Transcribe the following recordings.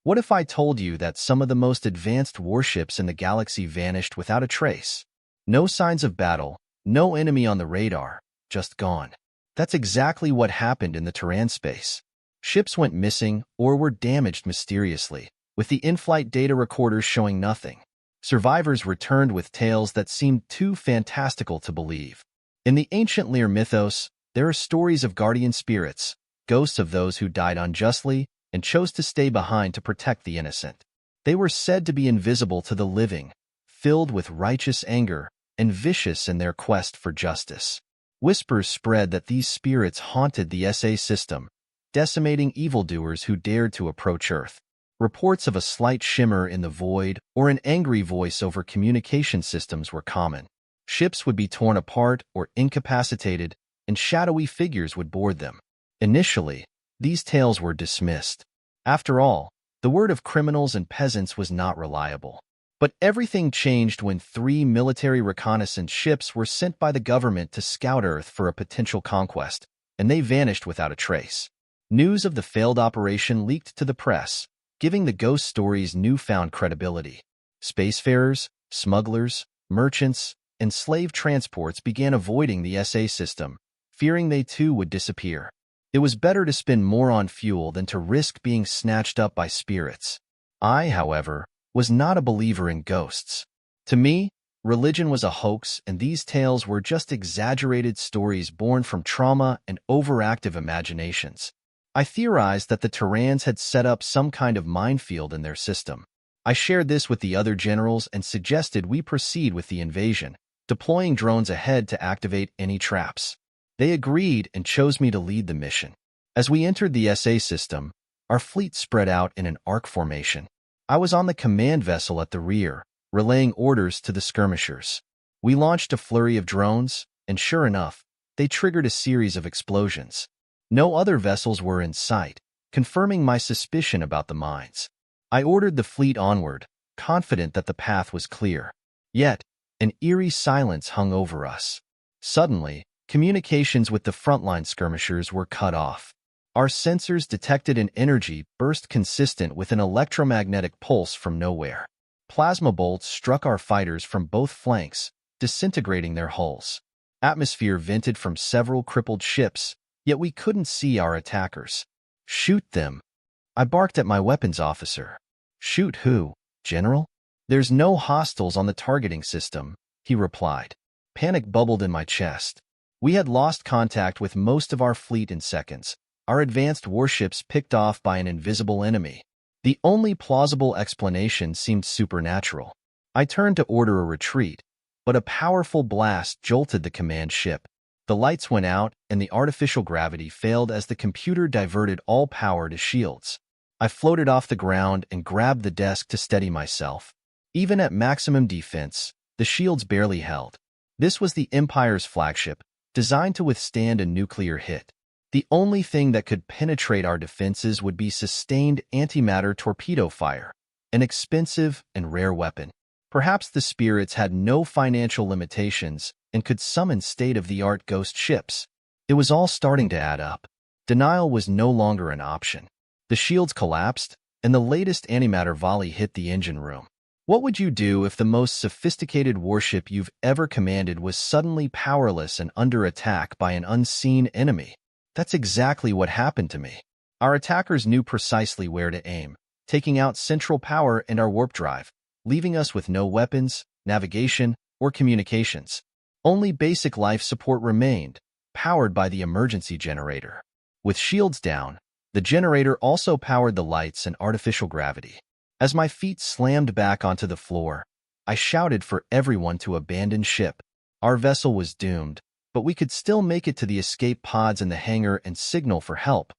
What if I told you that some of the most advanced warships in the galaxy vanished without a trace? No signs of battle, no enemy on the radar, just gone. That's exactly what happened in the Teran space. Ships went missing or were damaged mysteriously, with the in-flight data recorders showing nothing. Survivors returned with tales that seemed too fantastical to believe. In the ancient Lear mythos, there are stories of guardian spirits, ghosts of those who died unjustly and chose to stay behind to protect the innocent. They were said to be invisible to the living, filled with righteous anger and vicious in their quest for justice. Whispers spread that these spirits haunted the SA system, decimating evildoers who dared to approach Earth. Reports of a slight shimmer in the void or an angry voice over communication systems were common. Ships would be torn apart or incapacitated, and shadowy figures would board them. Initially, these tales were dismissed. After all, the word of criminals and peasants was not reliable. But everything changed when 3 military reconnaissance ships were sent by the government to scout Earth for a potential conquest, and they vanished without a trace. News of the failed operation leaked to the press, giving the ghost stories newfound credibility. Spacefarers, smugglers, merchants, and slave transports began avoiding the SA system, fearing they too would disappear. It was better to spend more on fuel than to risk being snatched up by spirits. I, however, was not a believer in ghosts. To me, religion was a hoax, and these tales were just exaggerated stories born from trauma and overactive imaginations. I theorized that the Terans had set up some kind of minefield in their system. I shared this with the other generals and suggested we proceed with the invasion, deploying drones ahead to activate any traps. They agreed and chose me to lead the mission. As we entered the SA system, our fleet spread out in an arc formation. I was on the command vessel at the rear, relaying orders to the skirmishers. We launched a flurry of drones, and sure enough, they triggered a series of explosions. No other vessels were in sight, confirming my suspicion about the mines. I ordered the fleet onward, confident that the path was clear. Yet, an eerie silence hung over us. Suddenly, communications with the frontline skirmishers were cut off. Our sensors detected an energy burst consistent with an electromagnetic pulse from nowhere. Plasma bolts struck our fighters from both flanks, disintegrating their hulls. Atmosphere vented from several crippled ships, yet we couldn't see our attackers. "Shoot them!" I barked at my weapons officer. "Shoot who, General?" "There's no hostiles on the targeting system," he replied. Panic bubbled in my chest. We had lost contact with most of our fleet in seconds, our advanced warships picked off by an invisible enemy. The only plausible explanation seemed supernatural. I turned to order a retreat, but a powerful blast jolted the command ship. The lights went out, and the artificial gravity failed as the computer diverted all power to shields. I floated off the ground and grabbed the desk to steady myself. Even at maximum defense, the shields barely held. This was the Empire's flagship, designed to withstand a nuclear hit. The only thing that could penetrate our defenses would be sustained antimatter torpedo fire, an expensive and rare weapon. Perhaps the spirits had no financial limitations and could summon state-of-the-art ghost ships. It was all starting to add up. Denial was no longer an option. The shields collapsed, and the latest antimatter volley hit the engine room. What would you do if the most sophisticated warship you've ever commanded was suddenly powerless and under attack by an unseen enemy? That's exactly what happened to me. Our attackers knew precisely where to aim, taking out central power and our warp drive, leaving us with no weapons, navigation, or communications. Only basic life support remained, powered by the emergency generator. With shields down, the generator also powered the lights and artificial gravity. As my feet slammed back onto the floor, I shouted for everyone to abandon ship. Our vessel was doomed, but we could still make it to the escape pods in the hangar and signal for help,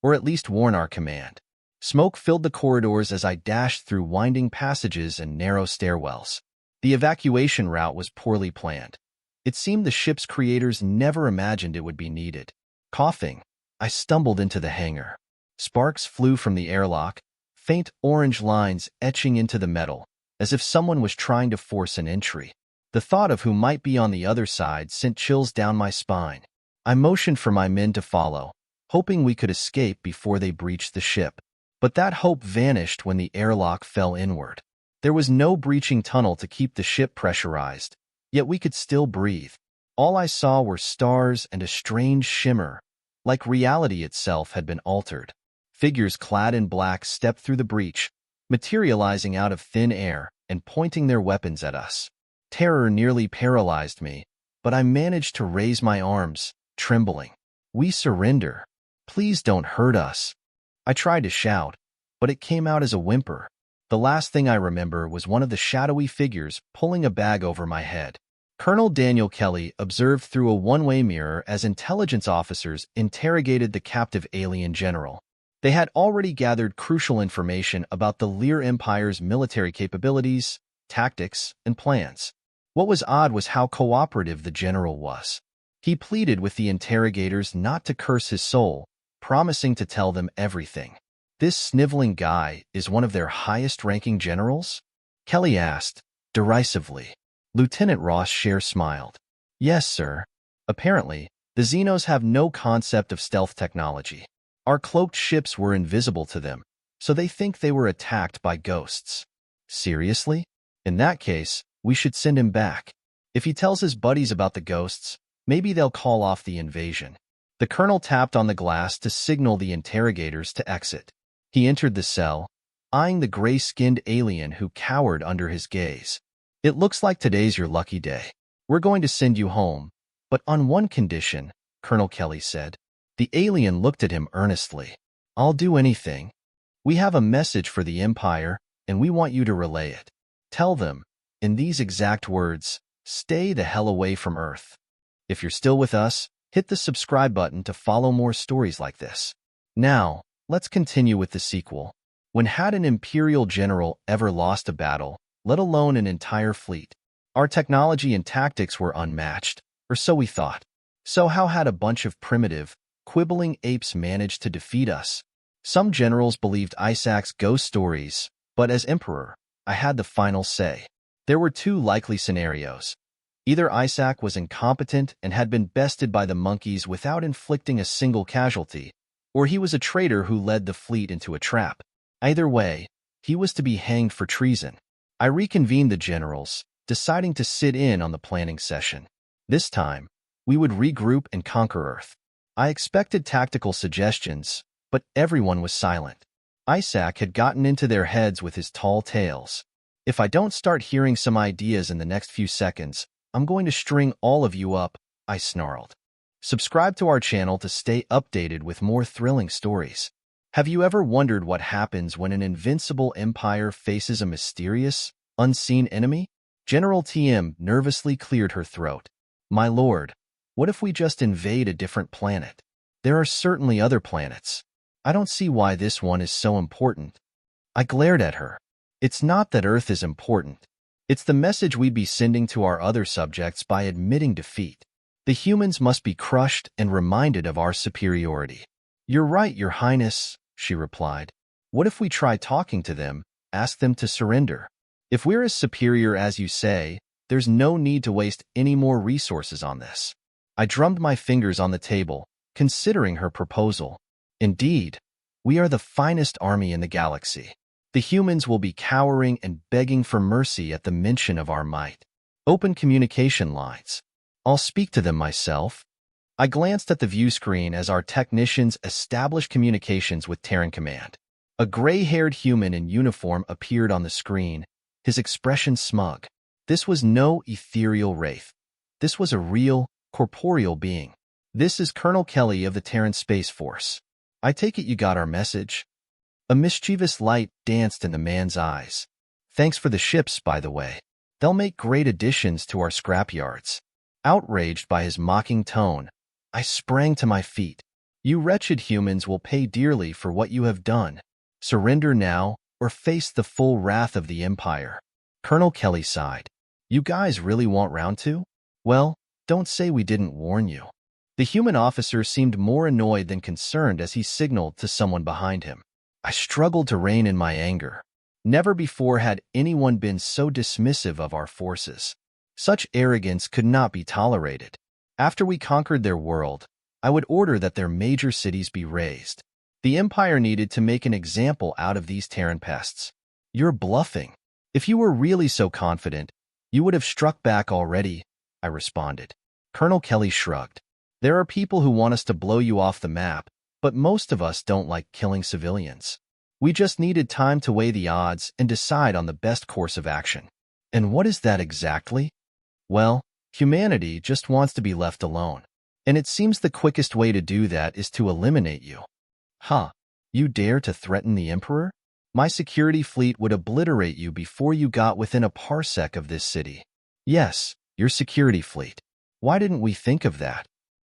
or at least warn our command. Smoke filled the corridors as I dashed through winding passages and narrow stairwells. The evacuation route was poorly planned. It seemed the ship's creators never imagined it would be needed. Coughing, I stumbled into the hangar. Sparks flew from the airlock, faint orange lines etching into the metal, as if someone was trying to force an entry. The thought of who might be on the other side sent chills down my spine. I motioned for my men to follow, hoping we could escape before they breached the ship. But that hope vanished when the airlock fell inward. There was no breaching tunnel to keep the ship pressurized, yet we could still breathe. All I saw were stars and a strange shimmer, like reality itself had been altered. Figures clad in black stepped through the breach, materializing out of thin air and pointing their weapons at us. Terror nearly paralyzed me, but I managed to raise my arms, trembling. "We surrender. Please don't hurt us." I tried to shout, but it came out as a whimper. The last thing I remember was one of the shadowy figures pulling a bag over my head. Colonel Daniel Kelly observed through a one-way mirror as intelligence officers interrogated the captive alien general. They had already gathered crucial information about the Lear Empire's military capabilities, tactics, and plans. What was odd was how cooperative the general was. He pleaded with the interrogators not to curse his soul, promising to tell them everything. "This sniveling guy is one of their highest-ranking generals?" Kelly asked, derisively. Lieutenant Ross Scher smiled. "Yes, sir. Apparently, the Xenos have no concept of stealth technology. Our cloaked ships were invisible to them, so they think they were attacked by ghosts." "Seriously? In that case, we should send him back. If he tells his buddies about the ghosts, maybe they'll call off the invasion." The colonel tapped on the glass to signal the interrogators to exit. He entered the cell, eyeing the gray-skinned alien who cowered under his gaze. "It looks like today's your lucky day. We're going to send you home, but on one condition," Colonel Kelly said. The alien looked at him earnestly. "I'll do anything. We have a message for the Empire, and we want you to relay it. Tell them, in these exact words, stay the hell away from Earth. If you're still with us, hit the subscribe button to follow more stories like this." Now, let's continue with the sequel. When had an Imperial general ever lost a battle, let alone an entire fleet? Our technology and tactics were unmatched, or so we thought. So how had a bunch of primitive, quibbling apes managed to defeat us? Some generals believed Isaac's ghost stories, but as Emperor, I had the final say. There were two likely scenarios. Either Isaac was incompetent and had been bested by the monkeys without inflicting a single casualty, or he was a traitor who led the fleet into a trap. Either way, he was to be hanged for treason. I reconvened the generals, deciding to sit in on the planning session. This time, we would regroup and conquer Earth. I expected tactical suggestions, but everyone was silent. Isaac had gotten into their heads with his tall tales. "If I don't start hearing some ideas in the next few seconds, I'm going to string all of you up," I snarled. Subscribe to our channel to stay updated with more thrilling stories. Have you ever wondered what happens when an invincible empire faces a mysterious, unseen enemy? General TM nervously cleared her throat. "My lord, what if we just invade a different planet? There are certainly other planets. I don't see why this one is so important." I glared at her. "It's not that Earth is important. It's the message we'd be sending to our other subjects by admitting defeat. The humans must be crushed and reminded of our superiority." "You're right, Your Highness," she replied. "What if we try talking to them, ask them to surrender? If we're as superior as you say, there's no need to waste any more resources on this." I drummed my fingers on the table, considering her proposal. "Indeed, we are the finest army in the galaxy. The humans will be cowering and begging for mercy at the mention of our might. Open communication lines. I'll speak to them myself." I glanced at the view screen as our technicians established communications with Teran Command. A gray-haired human in uniform appeared on the screen, his expression smug. This was no ethereal wraith. This was a real, corporeal being. "This is Colonel Kelly of the Teran Space Force. I take it you got our message?" A mischievous light danced in the man's eyes. "Thanks for the ships, by the way. They'll make great additions to our scrapyards." Outraged by his mocking tone, I sprang to my feet. "You wretched humans will pay dearly for what you have done. Surrender now, or face the full wrath of the Empire." Colonel Kelly sighed. "You guys really want round two? Well, don't say we didn't warn you." The human officer seemed more annoyed than concerned as he signaled to someone behind him. I struggled to rein in my anger. Never before had anyone been so dismissive of our forces. Such arrogance could not be tolerated. After we conquered their world, I would order that their major cities be razed. The Empire needed to make an example out of these Teran pests. You're bluffing. If you were really so confident, you would have struck back already, I responded. Colonel Kelly shrugged. There are people who want us to blow you off the map, but most of us don't like killing civilians. We just needed time to weigh the odds and decide on the best course of action. And what is that exactly? Well, humanity just wants to be left alone. And it seems the quickest way to do that is to eliminate you. Huh, you dare to threaten the Emperor? My security fleet would obliterate you before you got within a parsec of this city. Yes, your security fleet. Why didn't we think of that?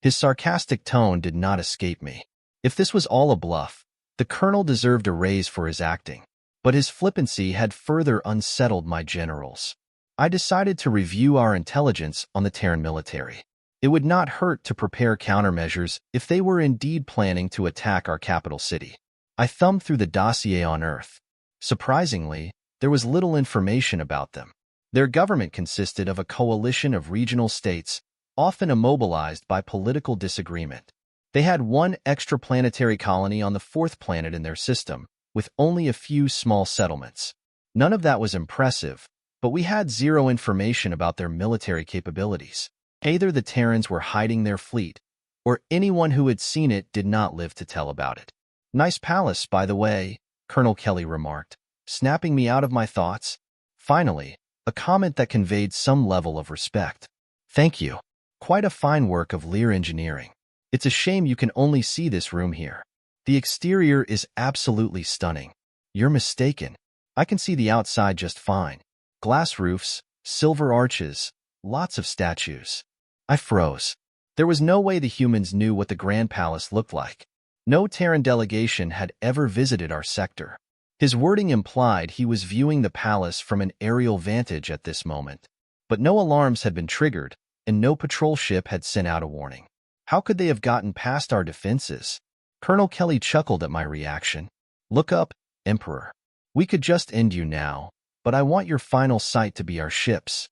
His sarcastic tone did not escape me. If this was all a bluff, the colonel deserved a raise for his acting, but his flippancy had further unsettled my generals. I decided to review our intelligence on the Teran military. It would not hurt to prepare countermeasures if they were indeed planning to attack our capital city. I thumbed through the dossier on Earth. Surprisingly, there was little information about them. Their government consisted of a coalition of regional states, often immobilized by political disagreement. They had one extraplanetary colony on the fourth planet in their system, with only a few small settlements. None of that was impressive, but we had zero information about their military capabilities. Either the Terrans were hiding their fleet, or anyone who had seen it did not live to tell about it. Nice palace, by the way, Colonel Kelly remarked, snapping me out of my thoughts. Finally, a comment that conveyed some level of respect. Thank you. Quite a fine work of Lear engineering. It's a shame you can only see this room here. The exterior is absolutely stunning. You're mistaken. I can see the outside just fine. Glass roofs, silver arches, lots of statues. I froze. There was no way the humans knew what the Grand Palace looked like. No Teran delegation had ever visited our sector. His wording implied he was viewing the palace from an aerial vantage at this moment. But no alarms had been triggered, and no patrol ship had sent out a warning. How could they have gotten past our defenses? Colonel Kelly chuckled at my reaction. Look up, Emperor. We could just end you now, but I want your final sight to be our ships.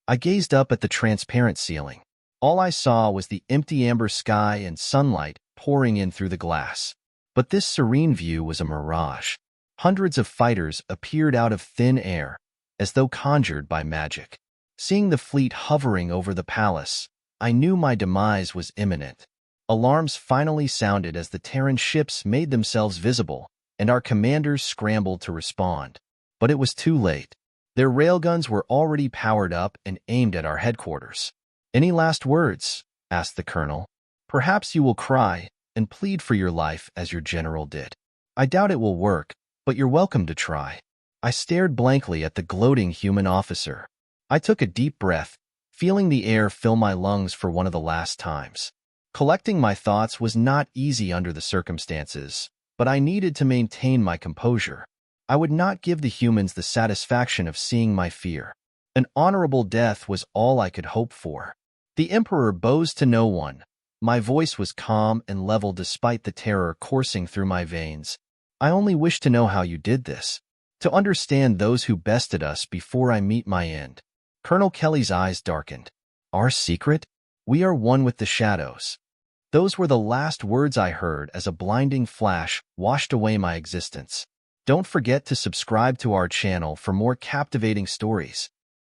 I gazed up at the transparent ceiling. All I saw was the empty amber sky and sunlight pouring in through the glass. But this serene view was a mirage. Hundreds of fighters appeared out of thin air, as though conjured by magic. Seeing the fleet hovering over the palace, I knew my demise was imminent. Alarms finally sounded as the Teran ships made themselves visible, and our commanders scrambled to respond. But it was too late. Their railguns were already powered up and aimed at our headquarters. Any last words? Asked the colonel. Perhaps you will cry and plead for your life as your general did. I doubt it will work, but you're welcome to try. I stared blankly at the gloating human officer. I took a deep breath, feeling the air fill my lungs for one of the last times. Collecting my thoughts was not easy under the circumstances, but I needed to maintain my composure. I would not give the humans the satisfaction of seeing my fear. An honorable death was all I could hope for. The Emperor bows to no one. My voice was calm and level despite the terror coursing through my veins. I only wish to know how you did this. To understand those who bested us before I meet my end. Colonel Kelly's eyes darkened. Our secret? We are one with the shadows. Those were the last words I heard as a blinding flash washed away my existence. Don't forget to subscribe to our channel for more captivating stories.